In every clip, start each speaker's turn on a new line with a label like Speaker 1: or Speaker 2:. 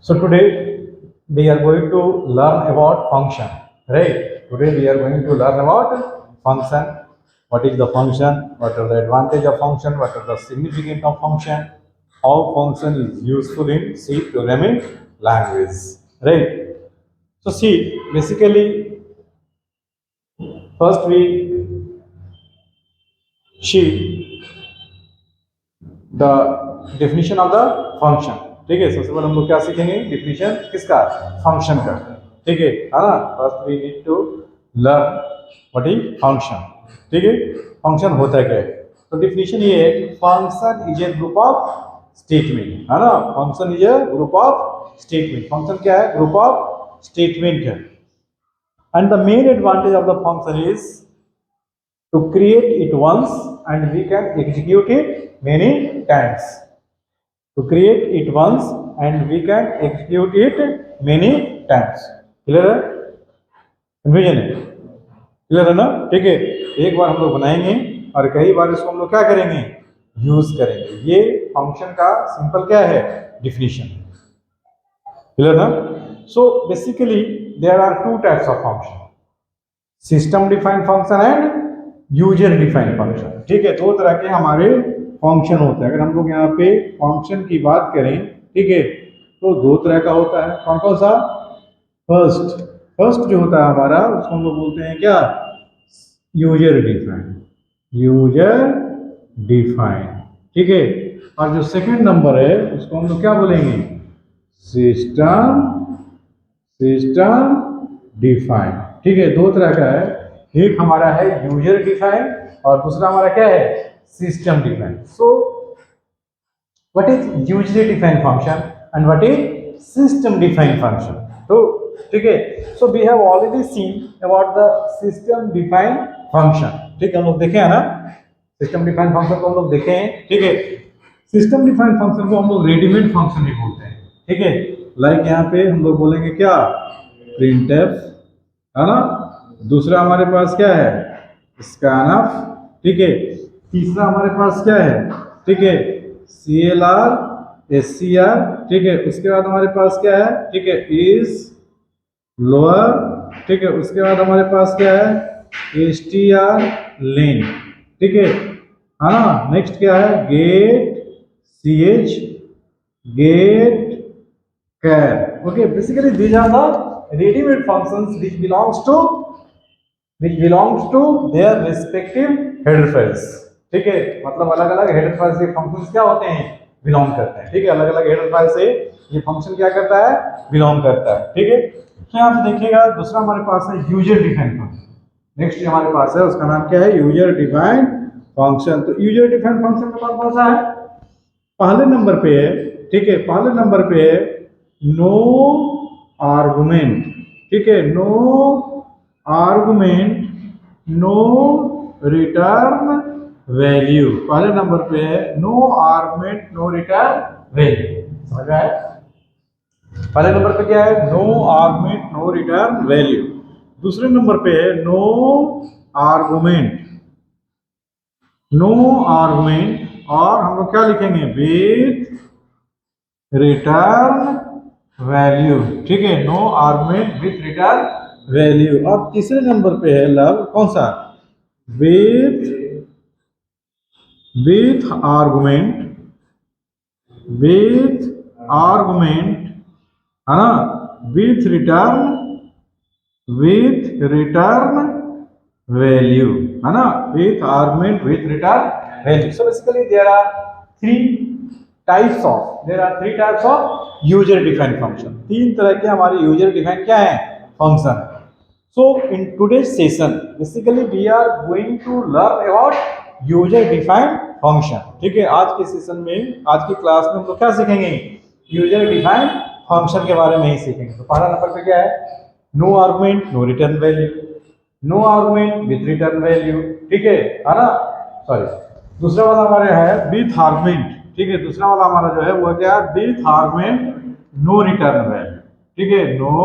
Speaker 1: So today we are going to learn about function, right? Today we are going to learn about function. What is the function? What are the advantage of function? What are the significance of function? How function is useful in C programming language, right? So see, basically, first we see the definition of the function. ठीक है, सबसे पहले हम लोग क्या सीखेंगे? Definition किसका? Function का. ठीक है ना? First we need to learn what is function. ठीक है, फंक्शन होता है क्या है? तो डिफिनेशन ये है, function is a group of statement, है ना? Function is a group of statement. Function क्या है? ग्रुप ऑफ स्टेटमेंट है. And the main advantage of the function is to create it once and we can execute it many times. To create it once and we can execute it many times. Clear है? Confusion है? Clear है ना? ठीक है, एक बार हम लोग बनाएंगे और कई बार इसको हम लोग क्या करेंगे? यूज करेंगे. ये फंक्शन का सिंपल क्या है? डिफिनीशन. क्लियर ना? So basically there are two types of function, system defined function and user defined function. ठीक है, दो तरह के हमारे फंक्शन होते हैं. अगर हम लोग यहाँ पे फंक्शन की बात करें, ठीक है, तो दो तरह का होता है. कौन कौन सा? फर्स्ट जो होता है हमारा, उसको हम लोग बोलते हैं क्या? User defined. User defined. ठीक है, और जो सेकंड नंबर है उसको हम लोग क्या बोलेंगे? System defined. ठीक है, दो तरह का है. एक हमारा है यूजर डिफाइंड और दूसरा हमारा क्या है? System defined. So what is user defined function and what is system defined function? तो ठीक है, so we have already seen about the system defined function. ठीक है, हम लोग देखे हैं ना सिस्टम डिफाइंड फंक्शन को, हम लोग देखे हैं. ठीक है, सिस्टम डिफाइंड फंक्शन को हम लोग रेडीमेड फंक्शन भी बोलते हैं. ठीक है, लाइक यहाँ पे हम लोग बोलेंगे क्या? प्रिंटफ, है ना? दूसरा हमारे पास क्या है? स्कैनफ. ठीक है, तीसरा हमारे पास क्या है? ठीक है, CLR, SCR. ठीक है, उसके बाद हमारे पास क्या है? ठीक है, इज लोअर. ठीक है, उसके बाद हमारे पास क्या है? STR लेन. ठीक है ना? नेक्स्ट क्या है? Get, CH, get, char. Okay, basically these are the readymade functions which belongs to their respective header files. ठीक है, मतलब अलग अलग हेडर फाइल से फंक्शंस क्या होते हैं? बिलोंग करते हैं. ठीक है, अलग अलग हेडर फाइल से ये फंक्शन क्या करता है? बिलोंग करता है. ठीक है, तो यहाँ पे देखिएगा दूसरा हमारे पास है यूजर डिफाइंड फंक्शन. नेक्स्ट हमारे पास है, उसका नाम क्या है? User defined function. तो यूजर डिफाइंड फंक्शन में कौन कौन सा है? पहले नंबर पे है, ठीक है, पहले नंबर पे है नो आर्गुमेंट. ठीक है, no argument, no return value. पहले नंबर पे है no argument, no return value. समझ आया? पहले नंबर पे क्या है? No argument, no return value. दूसरे नंबर पे है नो आर्गुमेंट, नो आर्गुमेंट, और हम लोग क्या लिखेंगे? With return value. ठीक है, no argument with return value. और तीसरे नंबर पे है लव, कौन सा? विथ आर्गुमेंट, है ना? विथ रिटर्न वैल्यू, है ना? With argument with return value. So basically there are three types of user defined function. तीन तरह के हमारे यूजर डिफाइंड क्या है? Function. So in today's session, basically we are going to learn about user defined function. ठीक है, आज के सेशन में, आज की क्लास में हम लोग क्या सीखेंगे? यूजर डिफाइंड फंक्शन के बारे में ही सीखेंगे. तो पहला नंबर पे क्या है? No argument, no return value. No argument with return value. ठीक है ना? सॉरी, दूसरा वाला हमारे है विथ आर्गुमेंट. ठीक है, दूसरा वाला हमारा जो है वो क्या है? With argument, no return value. ठीक है, नो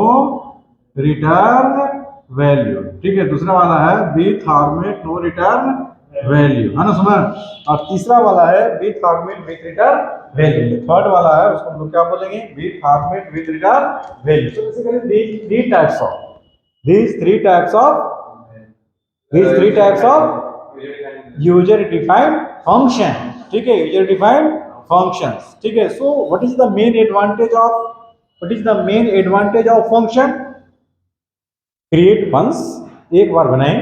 Speaker 1: रिटर्न वैल्यू. ठीक है, दूसरा वाला है with argument, no return value, है ना समझ। और तीसरा वाला है with argument with return value. Third वाला है उसको हम लोग क्या बोलेंगे, with argument with return value. So basically these three types of user defined function, ठीक है, यूजर डिफाइंड फंक्शंस, ठीक है। So what is the main advantage of function, create once, एक बार बनाएं,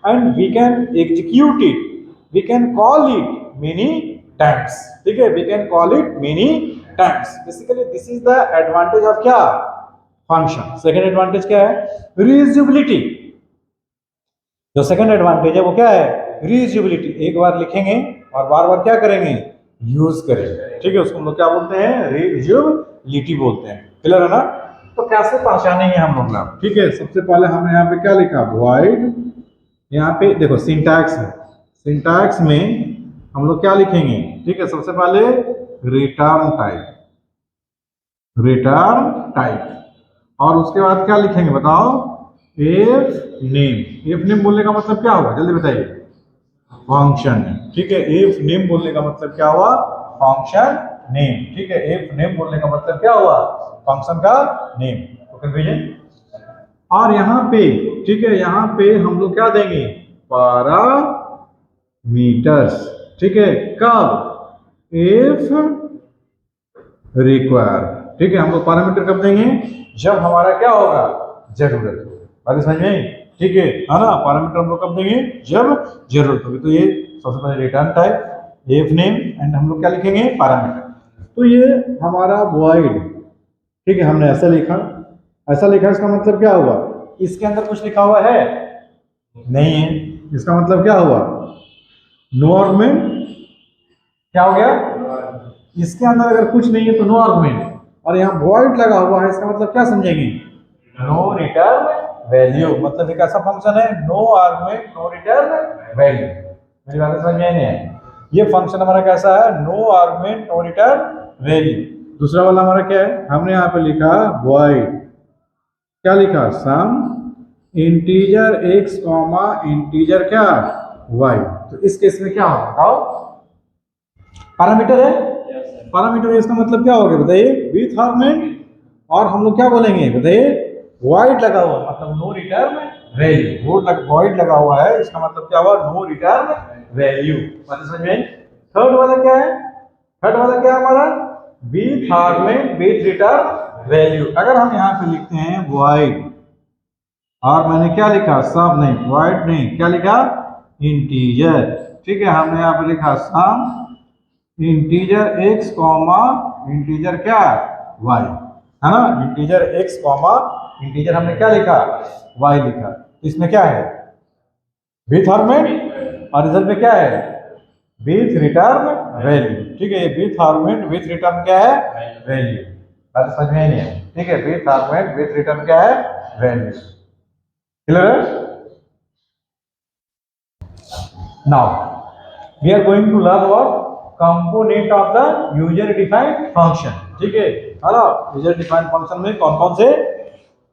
Speaker 1: and we can execute it, we can call it many times, ठीक है, we can call it many times. Basically this is the advantage of क्या, function. Second advantage क्या है, reusability. जो second advantage है वो क्या है, रीयूजेबिलिटी। एक बार लिखेंगे और बार बार क्या करेंगे, यूज करेंगे, ठीक है, उसको हम लोग क्या बोलते हैं, रीयूजेबिलिटी बोलते हैं। क्लियर है ना। तो कैसे पहचानेंगे हम लोग ना, ठीक है। सबसे पहले हमने यहाँ पे क्या लिखा, वॉइड। यहाँ पे देखो सिंटैक्स है, सिंटैक्स में हम लोग क्या लिखेंगे, ठीक है। सबसे पहले रिटर्न टाइप, और उसके बाद क्या लिखेंगे बताओ, इफ नेम बोलने का मतलब क्या हुआ, जल्दी बताइए, फंक्शन, ठीक है। इफ नेम बोलने का मतलब क्या हुआ, फंक्शन नेम, ठीक है। इफ नेम बोलने का मतलब क्या हुआ, फंक्शन का नेम। तो कन्फ्यूजन। और यहाँ पे, ठीक है, यहाँ पे हम लोग क्या देंगे, पैरामीटर्स, ठीक है। कब, इफ रिक्वायर, ठीक है। हम लोग पैरामीटर कब देंगे, जब हमारा क्या होगा, जरूरत हो। बात समझ में, ठीक है ना। पैरामीटर हम लोग कब देंगे, जब जरूरत होगी। तो ये सबसे पहले return type, if name, and हम लोग क्या लिखेंगे, पैरामीटर। तो ये हमारा वॉइड, ठीक है, हमने ऐसा लिखा, इसका मतलब क्या हुआ, इसके अंदर कुछ लिखा हुआ है नहीं है, इसका मतलब क्या हुआ, नो आर्गुमेंट। क्या हो गया, इसके अंदर अगर कुछ नहीं है तो नो आर्गुमेंट, और यहाँ वॉइड लगा हुआ है, इसका मतलब क्या समझेंगे, नो रिटर्न वैल्यू। मतलब एक ऐसा फंक्शन है, no argument no return value. मेरी बात समझ में नहीं है। ये फंक्शन हमारा कैसा है, no argument no return value. दूसरा वाला हमारा क्या है, हमने यहाँ पे लिखा वॉइड, क्या लिखा, sum integer x comma integer क्या y। तो इस केस में क्या होगा बताओ, पैरामीटर है, पैरामीटर इसका मतलब क्या होगा बताइए, विथ आर्गुमेंट, और हम लोग क्या बोलेंगे बताइए, वॉइड लगा हुआ, मतलब नो रिटर्न वैल्यू। वॉइड लगा हुआ है, इसका मतलब क्या हुआ, नो रिटर्न वैल्यू। मतलब समझ में। थर्ड वाला क्या है, थर्ड वाला क्या है हमारा, with argument with return value. अगर हम यहाँ पे लिखते हैं वॉइड, और मैंने क्या लिखा, सम नहीं, वॉइड नहीं, क्या लिखा, इंटीजर, ठीक है। हमने यहाँ पे लिखा sum integer x comma integer क्या, y, है ना। इंटीजर x कॉमा इंटीजर हमने क्या लिखा, y लिखा। तो इसमें क्या है, विथ आर्गुमेंट, और रिजल्ट में क्या है, विथ रिटर्न वैल्यू, ठीक है। ये विथ आर्गुमेंट विथ रिटर्न क्या है, वैल्यू। बात समझ में नहीं है, ठीक है। विथ आर्गुमेंट विथ रिटर्न क्या है, वैल्यू। क्लियर है। Now we are going to learn what, component of the user defined function, ठीक है। हेलो, यूजर डिफाइंड फंक्शन में कौन कौन से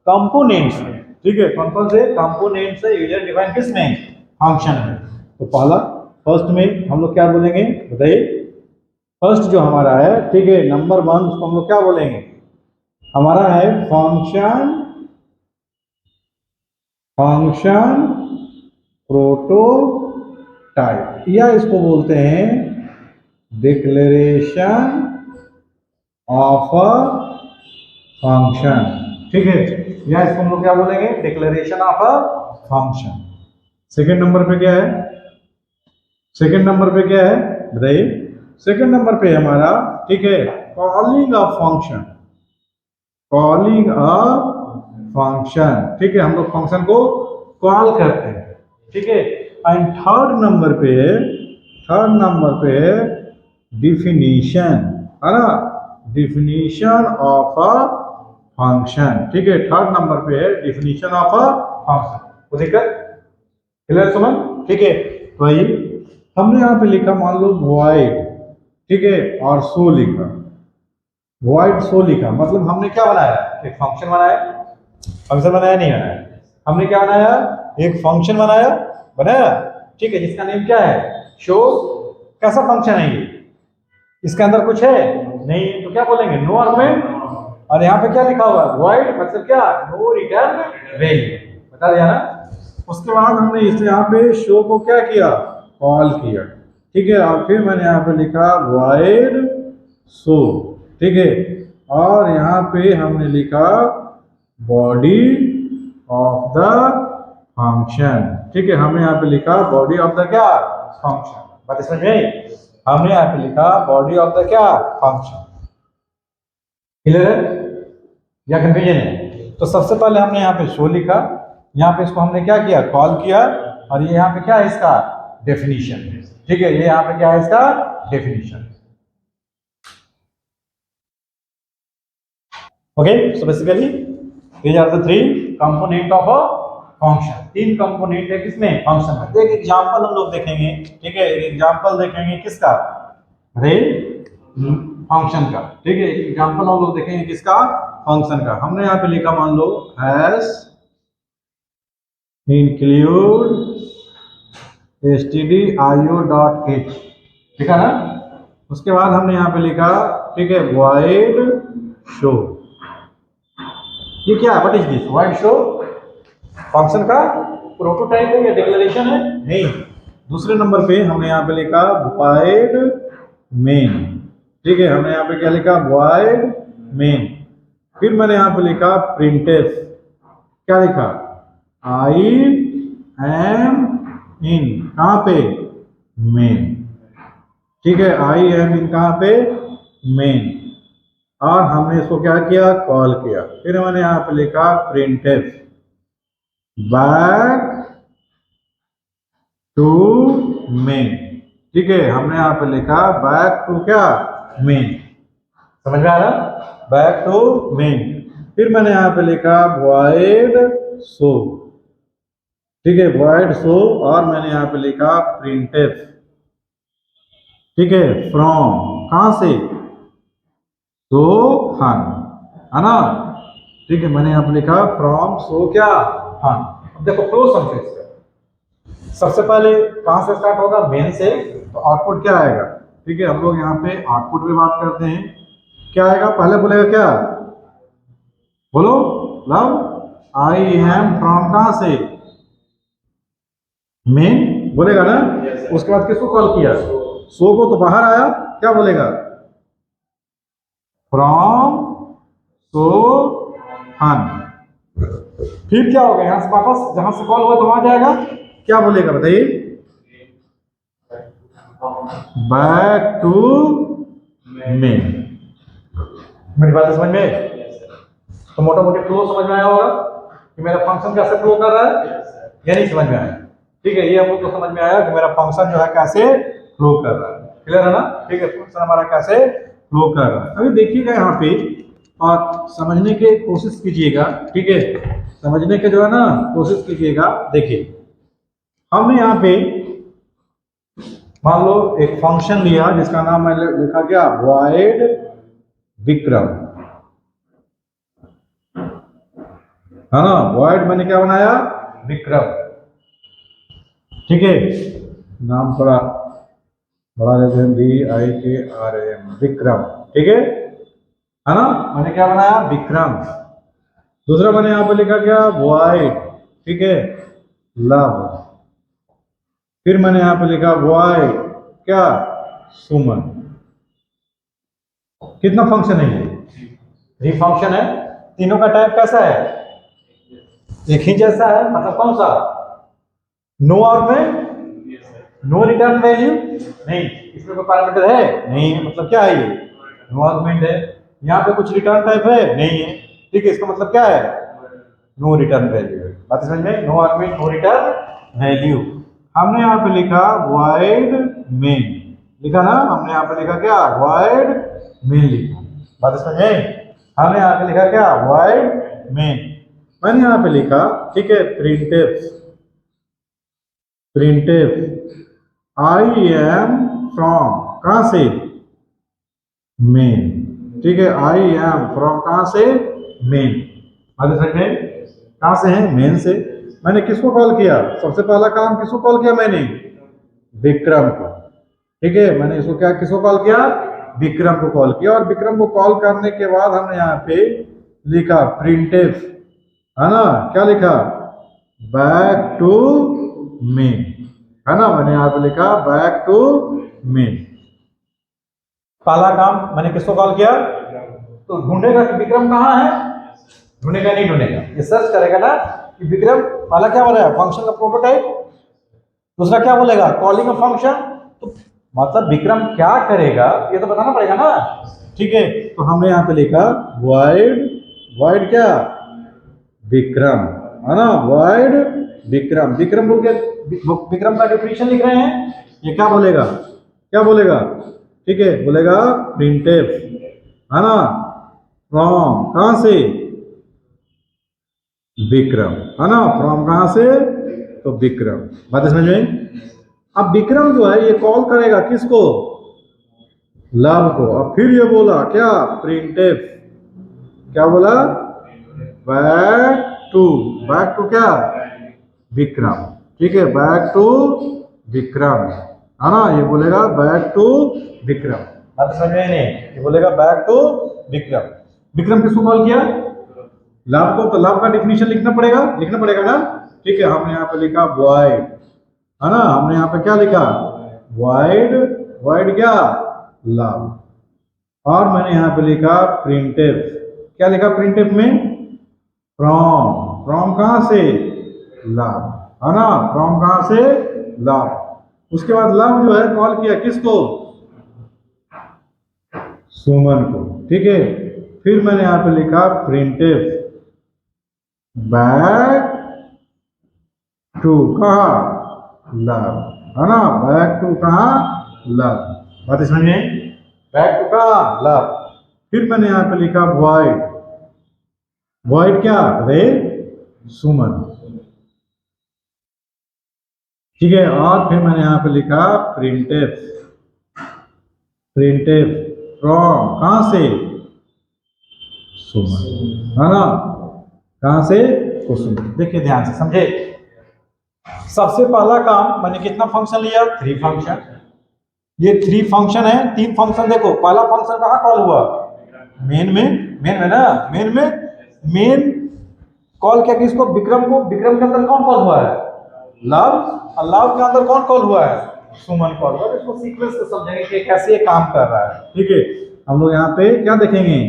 Speaker 1: कंपोनेंट्स हैं, ठीक है, कौन कौन से कंपोनेंट्स है यूजर डिफाइंड किस में, फंक्शन में। तो पहला, फर्स्ट में हम लोग क्या बोलेंगे बताइए, फर्स्ट जो हमारा है, ठीक है, नंबर वन, उसको हम लोग क्या बोलेंगे, हमारा है फंक्शन प्रोटोटाइप, या इसको बोलते हैं डिक्लेरेशन ऑफ अ फंक्शन, ठीक है। या इसको हम लोग क्या बोलेंगे, declaration of a function. Second number पे क्या है, सेकंड नंबर पे क्या है बताइए, सेकंड नंबर पे हमारा, ठीक है, calling a function, calling a function, ठीक है। हम लोग फंक्शन को कॉल करते हैं, ठीक है। एंड थर्ड नंबर पे डिफिनीशन, है ना, डिफिनीशन ऑफ अ फंक्शन, ठीक है। थर्ड नंबर पे है डिफिनीशन ऑफ अ फंक्शन। तो दिक्कत क्लियर समझ, ठीक है। तो आइए, हमने यहाँ पे लिखा, मान लो वॉइड, ठीक है, और सो लिखा, वॉइड सो लिखा, मतलब हमने क्या बनाया, एक फंक्शन बनाया, फंक्शन बनाया नहीं बनाया, हमने क्या बनाया, एक फंक्शन बनाया, ठीक है, जिसका नेम क्या है, शो। कैसा फंक्शन है ये, इसके अंदर कुछ है नहीं, तो क्या बोलेंगे, नो आर्गुमेंट। और यहाँ पे क्या लिखा हुआ है, वॉइड, मतलब क्या, नो रिटर्न वैल्यू, बता दिया ना। उसके बाद हमने इस यहाँ पे शो को क्या किया, कॉल किया, ठीक है। और फिर मैंने यहाँ पे लिखा वॉइड शो, ठीक है। और यहाँ पे हमने लिखा बॉडी ऑफ द फंक्शन, ठीक है। हमने यहाँ पे लिखा बॉडी ऑफ द क्या, फंक्शन। बात समझ में, हमने यहाँ पे लिखा बॉडी ऑफ द क्या, फंक्शन। क्लियर है या कंफ्यूजन है? तो सबसे पहले हमने यहाँ पे शो लिखा, यहाँ पे इसको हमने क्या किया, कॉल किया। और ये यहाँ पे क्या है, इसका डेफिनेशन, ठीक है। ये यहाँ पे क्या है, इसका definition. Okay, so basically these are the three component of a function। तीन कंपोनेंट है किसमें, फंक्शन में। एक एग्जांपल हम लोग देखेंगे, ठीक है। एक एग्जांपल देखेंगे किसका, रे फंक्शन का, ठीक है। एग्जांपल हम लोग देखेंगे किसका, फंक्शन का। हमने यहाँ पे लिखा, मान लो हैश इंक्लूड stdio.h, ठीक है ना। उसके बाद हमने यहाँ पे लिखा, ठीक है, void show। ये क्या है, what is this, void show function का प्रोटोटाइप है या डिक्लेरेशन है, नहीं। दूसरे नंबर पे हमने यहाँ पे लिखा void main, ठीक है। हमने यहाँ पे क्या लिखा, void main। फिर मैंने यहाँ पे लिखा printf, क्या लिखा, I am in, कहाँ पे, main, ठीक है। I am in कहाँ पे, main। और हमने इसको क्या किया, कॉल किया। फिर मैंने यहाँ पे लिखा printf बैक टू मेन, ठीक है। हमने यहाँ पे लिखा बैक टू क्या, मेन। समझ में आ रहा, बैक टू मेन। फिर मैंने यहाँ पे लिखा void show, ठीक है, void show। और मैंने यहाँ पे लिखा printf, ठीक है, फ्रॉम, कहाँ से, शो फन, है ना, ठीक है। मैंने यहाँ पे लिखा फ्रॉम शो क्या, फन। अब देखो क्लोज फंक्शन इसका, सबसे पहले कहाँ से स्टार्ट होगा, मेन से। तो आउटपुट क्या आएगा, ठीक है। हम लोग यहाँ पे आउटपुट पे बात करते हैं, क्या आएगा, पहले बोलेगा क्या, बोलो, लव आई एम फ्रॉम, कहाँ से, मेन, बोलेगा ना। उसके बाद किसको कॉल किया, शो को, तो बाहर आया, क्या बोलेगा, फ्रॉम शो फन। फिर क्या होगा, यहां से वापस जहां से कॉल हुआ तो वहां जाएगा, क्या बोलेगा बताइए, बैक टू मेन। मेरी बात समझ में, तो मोटा मोटी फ्लो समझ में आया होगा कि मेरा फंक्शन कैसे फ्लो कर रहा है, या नहीं समझ में आया, ठीक है। ये हम लोग को समझ में आया कि मेरा फंक्शन जो है कैसे फ्लो कर रहा है, क्लियर है ना, ठीक है। फंक्शन हमारा कैसे फ्लो कर रहा है। अभी देखिएगा यहाँ पे और समझने की कोशिश कीजिएगा, ठीक है। समझने के जो है ना कोशिश कीजिएगा। देखिए हमने यहाँ पे मान लो एक फंक्शन लिया जिसका नाम मैंने लिखा क्या, void विक्रम, है ना। void मैंने क्या बनाया, विक्रम, ठीक है। नाम थोड़ा बड़ा लेते हैं, VIKRAM, विक्रम, ठीक है ना। मैंने क्या बनाया, विक्रम। दूसरा मैंने यहाँ पे लिखा क्या, void, ठीक है, लव। फिर मैंने यहाँ पे लिखा void क्या, सुमन। कितना फंक्शन है ये, 3 फंक्शन है। तीनों का टाइप कैसा है, एक ही जैसा है, मतलब कौन सा, no argument, no return value, नहीं इसमें कोई पैरामीटर है नहीं है, मतलब क्या है ये, नो आर्गुमेंट है। यहाँ पे कुछ रिटर्न टाइप है नहीं है, ठीक है। इसका मतलब क्या है, नो रिटर्न वैल्यू है। बात समझ में, no argument no return value. हमने यहाँ पे लिखा void main, लिखा ना, हमने यहाँ पे लिखा क्या, void main लिखा। बात समझ में, हमने यहाँ पे लिखा क्या, void main। मैंने यहाँ पे लिखा, ठीक है, printf, I am from, कहाँ से, मेन, ठीक है। I am from कहाँ से, मेन। बात समझ में, कहाँ से है, मेन से। मैंने किसको कॉल किया, सबसे पहला काम किसको कॉल किया मैंने, विक्रम को। ठीक है, मैंने इसको क्या किसको कॉल किया, विक्रम को कॉल किया। और विक्रम को कॉल करने के बाद हमने यहाँ पे लिखा प्रिंटफ, है ना, क्या लिखा, बैक टू मेन, है ना, मैंने यहाँ पे लिखा बैक टू मेन। पहला काम मैंने किसको कॉल किया, तो ढूंढेगा कि विक्रम कहाँ है, ढूंढेगा नहीं ढूंढेगा, ये सर्च करेगा ना कि विक्रम, पहला क्या बोला है, फंक्शन का प्रोटोटाइप, दूसरा क्या बोलेगा, कॉलिंग ऑफ फंक्शन। तो मतलब विक्रम क्या करेगा ये तो बताना पड़ेगा ना। ठीक है, तो हमने यहाँ पे लिखा वॉइड, वॉइड क्या, विक्रम, है ना, वॉइड विक्रम। विक्रम बोल के विक्रम का डेफिनेशन लिख रहे हैं, ये क्या बोलेगा, क्या बोलेगा, ठीक है, बोलेगा प्रिंटफ, है ना, फ्रॉम कहां से, विक्रम, है ना, फ्रॉम कहां से, तो विक्रम। बात समझ में। अब विक्रम जो है ये कॉल करेगा किसको, लव को। अब फिर ये बोला क्या, प्रिंटफ, क्या बोला, बैक टू, बैक टू क्या, विक्रम। ठीक है, बैक टू विक्रम, है ना, ये बोलेगा बैक टू विक्रम। बात समझ में नहीं, ये बोलेगा बैक टू विक्रम। विक्रम किसको कॉल किया, लव को। तो लव का डेफिनेशन लिखना पड़ेगा, लिखना पड़ेगा ना। ठीक है, हमने यहाँ पे लिखा वॉइड, है ना, हमने यहाँ पे क्या लिखा, वॉइड, वॉइड क्या, लव। और मैंने यहाँ पे लिखा प्रिंटफ, क्या लिखा प्रिंटफ में, फ्रॉम, फ्रॉम कहां से, लव, है ना, फ्रॉम कहां से, लव। उसके बाद लव जो है कॉल किया किसको, सुमन को। ठीक है, फिर मैंने यहाँ पे लिखा प्रिंटफ बैक टू कहा, लव, है ना, बैक टू कहा, लव। बात समझ में, बैक टू कहा, लव। फिर मैंने यहाँ पे लिखा वॉइड, वॉइड क्या, रे सुमन। ठीक है, और फिर मैंने यहाँ पे लिखा प्रिंटफ, प्रिंटफ फ्रॉम कहां से, सुमन, है ना, कहां से, तो सुमन। देखिए ध्यान से समझे, सबसे पहला काम मैंने कितना फंक्शन लिया, 3 फंक्शन। ये 3 फंक्शन है, 3 फंक्शन। देखो पहला फंक्शन कहाँ कॉल हुआ, मेन में, मेन में ना, मेन में, मेन कॉल किया किसको, विक्रम को। विक्रम के अंदर कौन कॉल हुआ है, लव, और लव के अंदर कौन कॉल हुआ है, सुमन कॉल हुआ है। इसको सीक्वेंस से समझेंगे कि कैसे ये काम कर रहा है। ठीक है, हम लोग यहाँ पे क्या देखेंगे,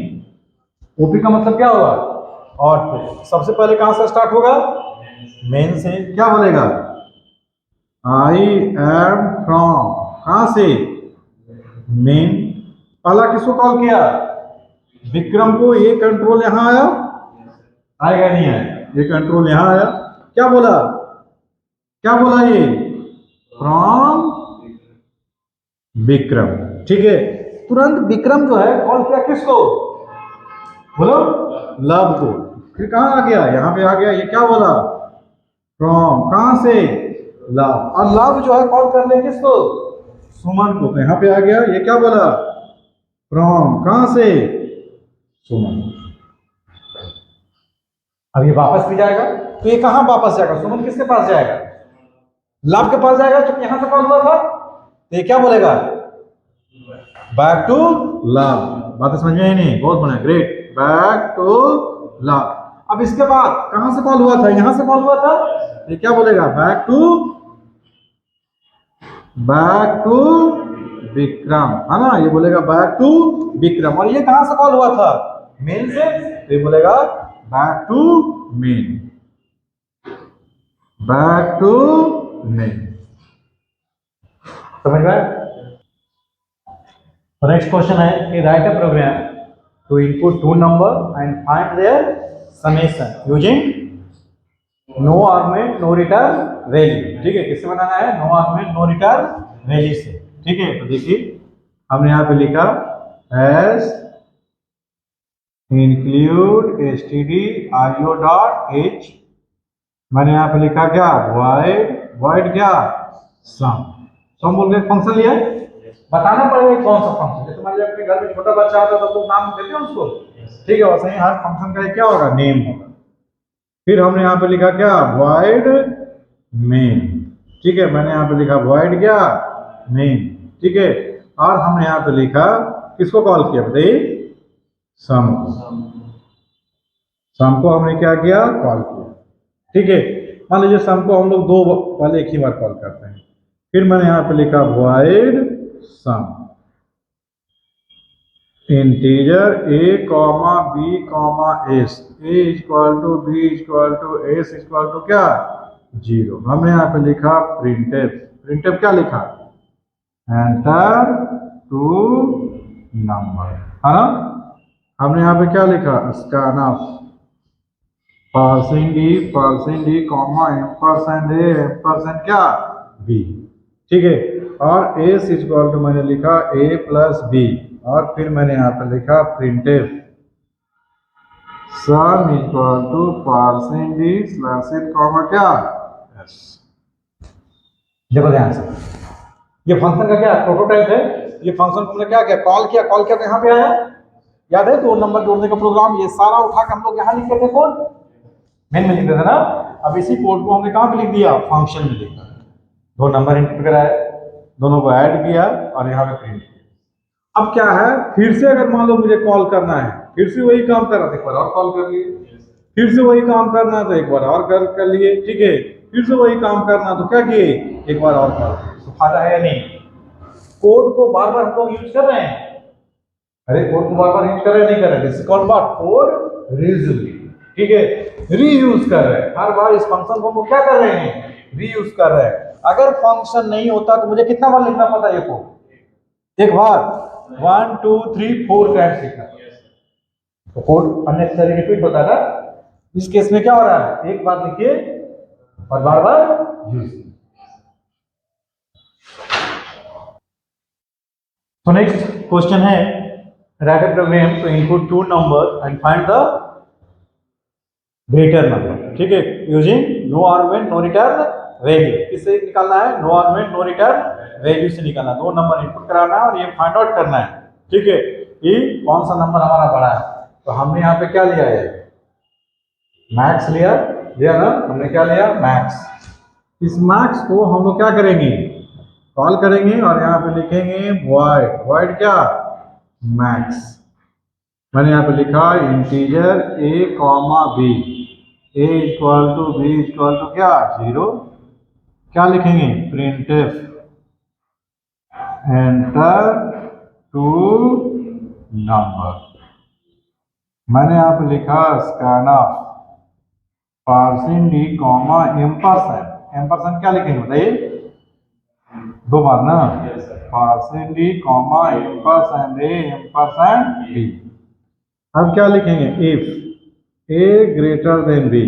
Speaker 1: ओपी का मतलब क्या हुआ, आउटपुट। सबसे पहले कहां से स्टार्ट होगा, मेन से। क्या बोलेगा, आई एम फ्रॉम, कहां से, मेन। पहला किसको कॉल किया, विक्रम को। ये कंट्रोल यहां आया, आएगा नहीं आया, ये कंट्रोल यहां आया। क्या बोला, क्या बोला ये, फ्रॉम विक्रम। ठीक है, तुरंत विक्रम जो है कॉल किया किसको, बोलो, लव को। फिर कहां आ गया, यहां पे आ गया, ये क्या बोला, फ्रॉम कहां से, लव। और लव जो है कॉल कर ले किसको, सुमन को। तो यहां पे आ गया, ये क्या बोला, फ्रॉम कहां से, सुमन। अब ये वापस भी जाएगा, तो ये कहां वापस जाएगा, सुमन किसके पास जाएगा, लव के पास जाएगा, क्योंकि यहां से कॉल हुआ था। तो ये क्या बोलेगा, बैक टू लव। बात समझ में आई नहीं, बहुत बढ़िया, ग्रेट, बैक टू लव। अब इसके बाद कहां से कॉल हुआ था, यहां से कॉल हुआ था, ये क्या बोलेगा, back to, back to Vikram, है ना, ये बोलेगा बैक टू विक्रम। और ये कहां से कॉल हुआ था, मेन से, तो ये बोलेगा back to main, back to main. समझ में। नेक्स्ट क्वेश्चन है कि write a program to input 2 number and find their summation using no argument no return value. ठीक है, किससे बनाना है, no argument no return value से। ठीक है, तो देखिए हमने यहाँ पे लिखा एस इंक्लूड stdio डॉट h। मैंने यहाँ पे लिखा क्या, void, void क्या, सम। सम बोल के फंक्शन लिया, बताना पड़ेगा कौन सा फंक्शन। जैसे मान लीजिए अपने घर में छोटा बच्चा आता है तो नाम देते हैं उसको। ठीक है, वैसे ही हर फंक्शन का क्या होगा, नेम होगा। फिर हमने यहाँ पे लिखा क्या, void main। ठीक है, मैंने यहाँ पे लिखा void क्या main, ठीक है, और हमने यहाँ पे लिखा किसको कॉल किया बताइए, सम को, सम को हमने क्या किया कॉल किया, ठीक है। मान लीजिए सम को हम लोग दो पहले एक ही बार कॉल करते हैं, फिर मैंने यहाँ पे लिखा void sum integer a comma b comma s, a equal to b equal to s equal to क्या 0। हमने यहाँ पे लिखा प्रिंटफ, प्रिंटफ क्या लिखा एंटर टू नंबर, है ना। हमने यहाँ पे क्या लिखा scanf percent D comma ampersand ए एम्परसेंड क्या बी, ठीक है। और एस इक्वल टू मैंने लिखा ए प्लस बी, और फिर मैंने यहाँ पे लिखा printf sum equal two percent D slash it comma क्या एस। देखो ध्यान से, ये फंक्शन का क्या प्रोटोटाइप है, ये फंक्शन को हमने क्या किया कॉल किया तो यहाँ पे आया, याद है 2 नंबर जोड़ने का प्रोग्राम, ये सारा उठा के हम लोग यहाँ लिखते थे कोड मेन में लिखते थे ना। अब इसी कोड को हमने कहाँ पे लिख दिया फंक्शन में लिखा, 2 नंबर इनपुट कराया, दोनों को ऐड किया और यहाँ पे प्रिंट किया। अब क्या है फिर से अगर मान लो मुझे कॉल करना है, फिर से वही काम करना था एक बार और कॉल कर लिए, फिर से वही काम करना था एक बार और कर लिए, ठीक है, फिर से वही काम करना तो क्या किए एक बार और कॉल, तो फायदा है या नहीं, कोड को बार बार हम लोग यूज कर रहे हैं, अरे कोड को बार बार यूज कर रहे हैं नहीं कर रहे, this is called what code reuse, ठीक है, रीयूज कर रहे हैं, हर बार इस फंक्शन को हम क्या कर रहे हैं रीयूज कर रहे हैं। अगर फंक्शन नहीं होता तो मुझे कितना बार लिखना पड़ता है ये कोड, एक बार 1 2 3 4 टाइम्स लिखना, तो कोड अननेसेसरी रिपीट होता है। इस केस में क्या हो रहा है एक बार लिखिए और बार बार यूज। तो नेक्स्ट क्वेश्चन है write a program to input 2 number and find the greater number, ठीक है, using no argument no return value. किससे निकालना है no argument no return value से निकालना, 2 नंबर इनपुट कराना है और ये फाइंड आउट करना है, ठीक है, कि कौन सा नंबर हमारा बड़ा है। तो हमने यहाँ पे क्या लिया है मैक्स लिया ना, हमने क्या लिया मैक्स। इस मैक्स को हम लोग क्या करेंगे कॉल करेंगे और यहाँ पे लिखेंगे void क्या मैक्स। मैंने यहाँ पे लिखा integer a comma b, a equal to b equal to क्या 0, क्या लिखेंगे प्रिंटफ एंटर टू नंबर। मैंने यहाँ पे लिखा scanf percent D comma ampersand क्या लिखेंगे बताइए 2 बार ना, परसेंट डी कॉमा एम्परसेंड ए एम्परसेंड बी। अब क्या लिखेंगे if a greater than b,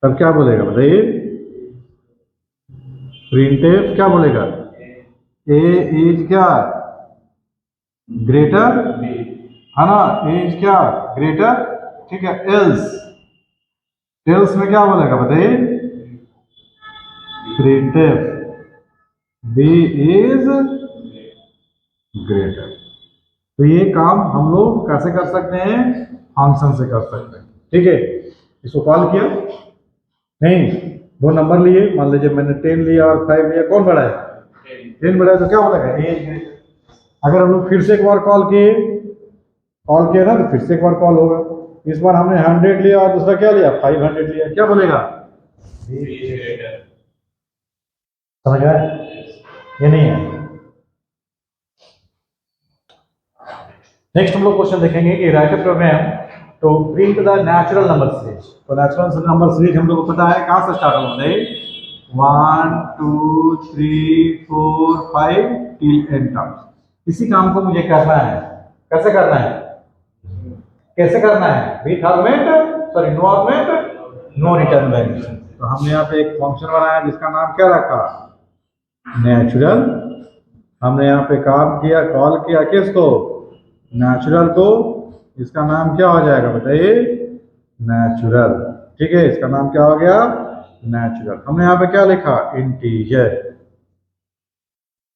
Speaker 1: तब क्या बोलेगा बताइए प्रिंटफ क्या बोलेगा ए इज क्या ग्रेटर है ना, ए इज क्या ग्रेटर, ठीक है, एल्स में क्या बोलेगा बताइए प्रिंटफ बी इज ग्रेटर। तो ये काम हम लोग कैसे कर सकते हैं फंक्शन से कर सकते हैं, ठीक है। इसको कॉल किया नहीं, 2 नंबर लिए, मान लीजिए मैंने 10 लिया और 5 लिया, कौन बड़ा है 10 बड़ा है, तो क्या बोलेगा ए इज ग्रेटर। अगर हम लोग फिर से एक बार कॉल किए ना तो फिर से एक बार कॉल होगा, इस बार हमने 100 लिया और दूसरा क्या लिया 500 लिया, क्या बोलेगा समझ रहा है ये नहीं है। नेक्स्ट हम लोग क्वेश्चन देखेंगे कि write a program to print the natural number series. तो नेचुरल नंबर सीरीज हम लोग को पता है कहां से स्टार्ट होता है 1 2 3 4 5 टिल एंड टर्म्स। इसी काम को मुझे करना है, कैसे करना है with argument sorry no argument no return value. तो हमने यहाँ पे एक फंक्शन बनाया जिसका नाम क्या रखा नेचुरल। हमने यहाँ पे काम किया कॉल किया किसको नेचुरल को, इसका नाम क्या हो जाएगा बताइए नेचुरल, ठीक है, इसका नाम क्या हो गया नेचुरल। हमने यहाँ पे क्या लिखा इंटीजर,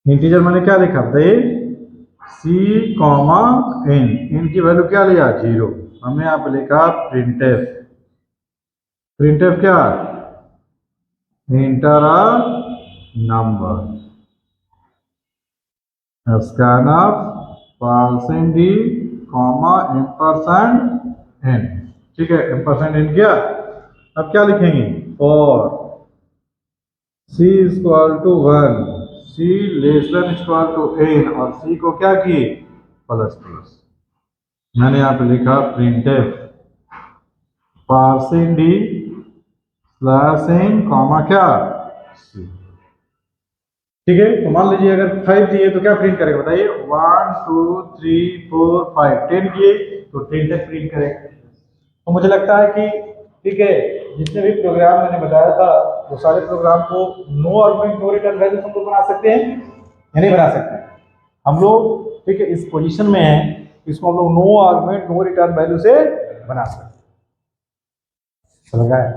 Speaker 1: इंटीजर मैंने क्या लिखा बताइए सी कॉमा इन की वैल्यू क्या लिया 0। हमने यहाँ पे लिखा प्रिंटफ क्या enter a number, scanf percent D comma ampersand N. ठीक है, एम्परसेंड एन किया। अब क्या लिखेंगे, और C equal to 1, C less than equal to N, और सी को क्या किए, प्लस प्लस। मैंने यहाँ पे लिखा printf percent D slash N comma क्या सी। ठीक है, तो मान लीजिए अगर 5 दिए तो क्या प्रिंट करेगा बताइए, 1 2 3 4 5 10 किए तो 10 तक प्रिंट करेगा। तो मुझे लगता है कि ठीक है, जितने भी प्रोग्राम मैंने बताया था वो सारे प्रोग्राम को no argument no return value हम लोग बना सकते हैं या नहीं बना सकते हम लोग। ठीक है, इस पोजीशन में है, इसको हम लोग no argument no return value से बना सकते हैं। समझ आया?